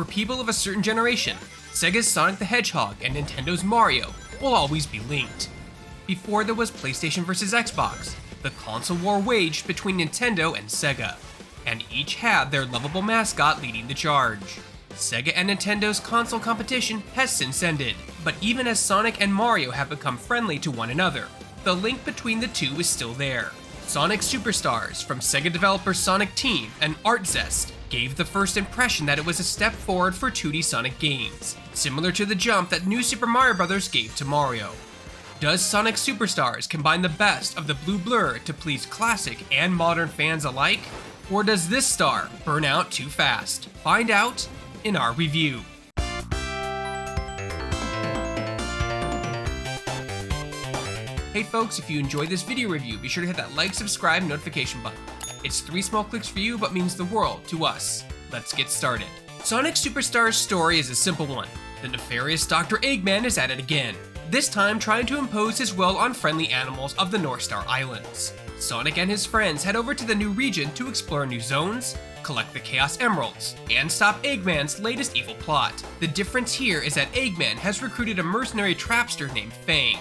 people of a certain generation, Sega's Sonic the Hedgehog and Nintendo's Mario will always be linked. Before there was PlayStation vs. Xbox, the console war waged between Nintendo and Sega, and each had their lovable mascot leading the charge. Sega and Nintendo's console competition has since ended, but even as Sonic and Mario have become friendly to one another, the link between the two is still there. Sonic Superstars from Sega developer Sonic Team and Arzest gave the first impression that it was a step forward for 2D Sonic games, similar to the jump that New Super Mario Bros. Gave to Mario. Does Sonic Superstars combine the best of the blue blur to please classic and modern fans alike? Or does this star burn out too fast? Find out in our review. Hey folks, if you enjoyed this video review, be sure to hit that like, subscribe, and notification button. It's 3 small clicks for you, but means the world to us. Let's get started. Sonic Superstars' story is a simple one. The nefarious Dr. Eggman is at it again, this time trying to impose his will on friendly animals of the North Star Islands. Sonic and his friends head over to the new region to explore new zones, collect the Chaos Emeralds, and stop Eggman's latest evil plot. The difference here is that Eggman has recruited a mercenary trapster named Fang,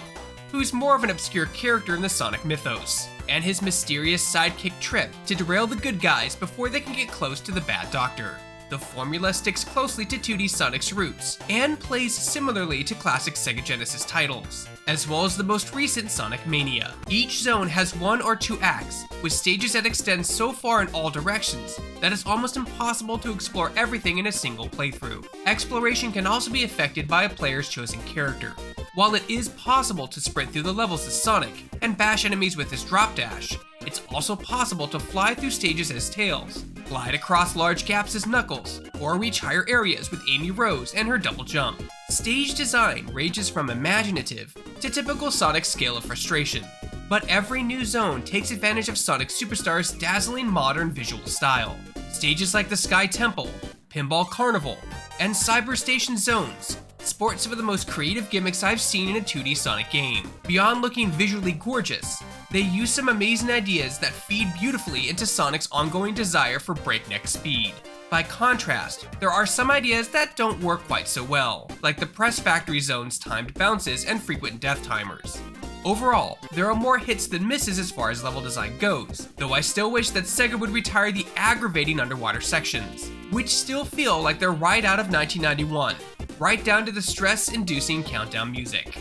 who's more of an obscure character in the Sonic mythos, and his mysterious sidekick Trip to derail the good guys before they can get close to the bad doctor. The formula sticks closely to 2D Sonic's roots, and plays similarly to classic Sega Genesis titles, as well as the most recent Sonic Mania. Each zone has 1 or 2 acts, with stages that extend so far in all directions that it's almost impossible to explore everything in a single playthrough. Exploration can also be affected by a player's chosen character. While it is possible to sprint through the levels as Sonic and bash enemies with his drop dash, it's also possible to fly through stages as Tails, glide across large gaps as Knuckles, or reach higher areas with Amy Rose and her double jump. Stage design ranges from imaginative to typical Sonic scale of frustration, but every new zone takes advantage of Sonic Superstars' dazzling modern visual style. Stages like the Sky Temple, Pinball Carnival, and Cyber Station zones sport some of the most creative gimmicks I've seen in a 2D Sonic game. Beyond looking visually gorgeous, they use some amazing ideas that feed beautifully into Sonic's ongoing desire for breakneck speed. By contrast, there are some ideas that don't work quite so well, like the Press Factory zone's timed bounces and frequent death timers. Overall, there are more hits than misses as far as level design goes, though I still wish that Sega would retire the aggravating underwater sections, which still feel like they're right out of 1991, right down to the stress-inducing countdown music.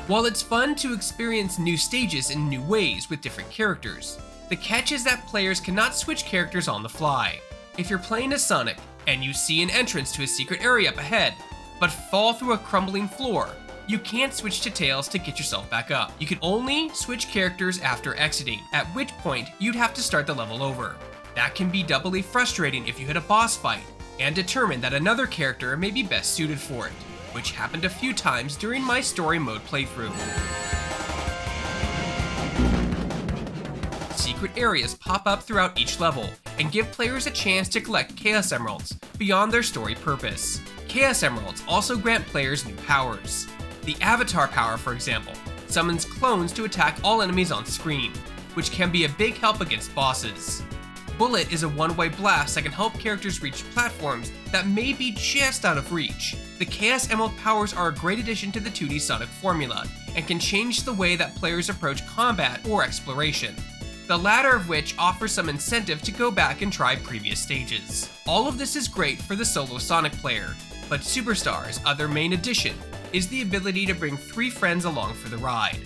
While it's fun to experience new stages in new ways with different characters, the catch is that players cannot switch characters on the fly. If you're playing as Sonic and you see an entrance to a secret area up ahead, but fall through a crumbling floor, you can't switch to Tails to get yourself back up. You can only switch characters after exiting, at which point you'd have to start the level over. That can be doubly frustrating if you hit a boss fight and determine that another character may be best suited for it, which happened a few times during my story mode playthrough. Secret areas pop up throughout each level and give players a chance to collect Chaos Emeralds beyond their story purpose. Chaos Emeralds also grant players new powers. The Avatar power, for example, summons clones to attack all enemies on screen, which can be a big help against bosses. Bullet is a one-way blast that can help characters reach platforms that may be just out of reach. The Chaos Emerald powers are a great addition to the 2D Sonic formula, and can change the way that players approach combat or exploration, the latter of which offers some incentive to go back and try previous stages. All of this is great for the solo Sonic player, but Superstars' other main addition is the ability to bring 3 friends along for the ride.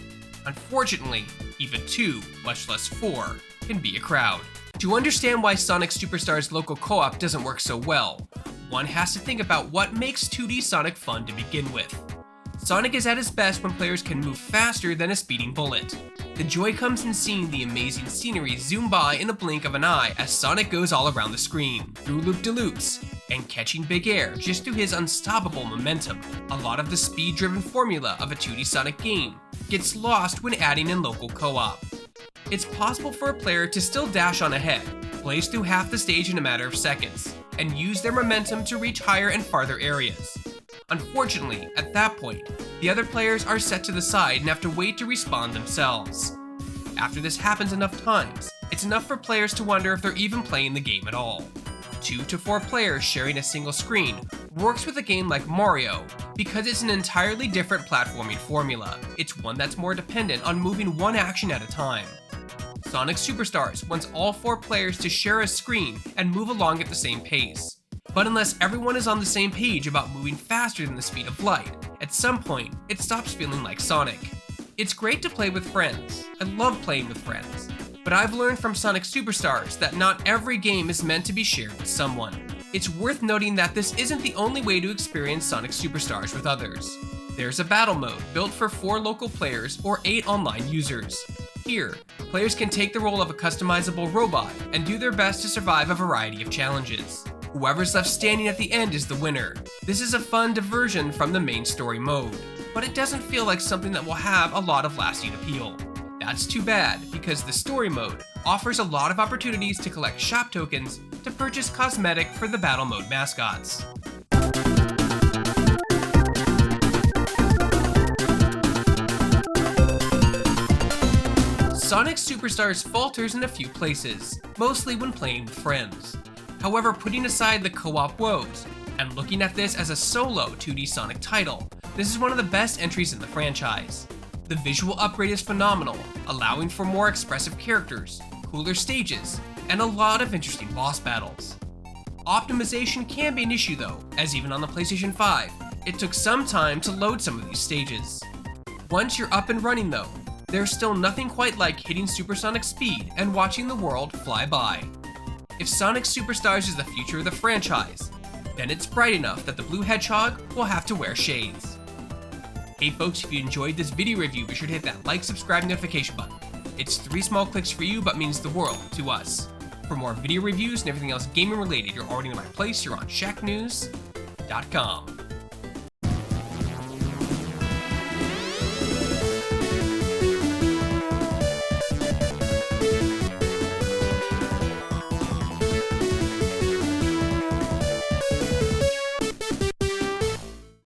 Unfortunately, even 2, much less 4, can be a crowd. To understand why Sonic Superstars local co-op doesn't work so well, one has to think about what makes 2D Sonic fun to begin with. Sonic is at his best when players can move faster than a speeding bullet. The joy comes in seeing the amazing scenery zoom by in a blink of an eye as Sonic goes all around the screen, through loop-de-loops, and catching big air just through his unstoppable momentum. A lot of the speed-driven formula of a 2D Sonic game gets lost when adding in local co-op. It's possible for a player to still dash on ahead, blaze through half the stage in a matter of seconds, and use their momentum to reach higher and farther areas. Unfortunately, at that point, The other players are set to the side and have to wait to respawn themselves. After this happens enough times, it's enough for players to wonder if they're even playing the game at all. 2 to 4 players sharing a single screen works with a game like Mario because it's an entirely different platforming formula. It's one that's more dependent on moving one action at a time. Sonic Superstars wants all 4 players to share a screen and move along at the same pace. But unless everyone is on the same page about moving faster than the speed of light, at some point, it stops feeling like Sonic. It's great to play with friends. I love playing with friends. But I've learned from Sonic Superstars that not every game is meant to be shared with someone. It's worth noting that this isn't the only way to experience Sonic Superstars with others. There's a battle mode built for 4 local players or 8 online users. Here, players can take the role of a customizable robot and do their best to survive a variety of challenges. Whoever's left standing at the end is the winner. This is a fun diversion from the main story mode, but it doesn't feel like something that will have a lot of lasting appeal. That's too bad, because the story mode offers a lot of opportunities to collect shop tokens to purchase cosmetic for the battle mode mascots. Sonic Superstars falters in a few places, mostly when playing with friends. However, putting aside the co-op woes, and looking at this as a solo 2D Sonic title, this is one of the best entries in the franchise. The visual upgrade is phenomenal, allowing for more expressive characters, cooler stages, and a lot of interesting boss battles. Optimization can be an issue though, as even on the PlayStation 5, it took some time to load some of these stages. Once you're up and running though, there's still nothing quite like hitting supersonic speed and watching the world fly by. If Sonic Superstars is the future of the franchise, then it's bright enough that the blue hedgehog will have to wear shades. Hey folks, if you enjoyed this video review, be sure to hit that like, subscribe, notification button. It's 3 small clicks for you, but means the world to us. For more video reviews and everything else gaming related, you're already in the right place. You're on Shacknews.com.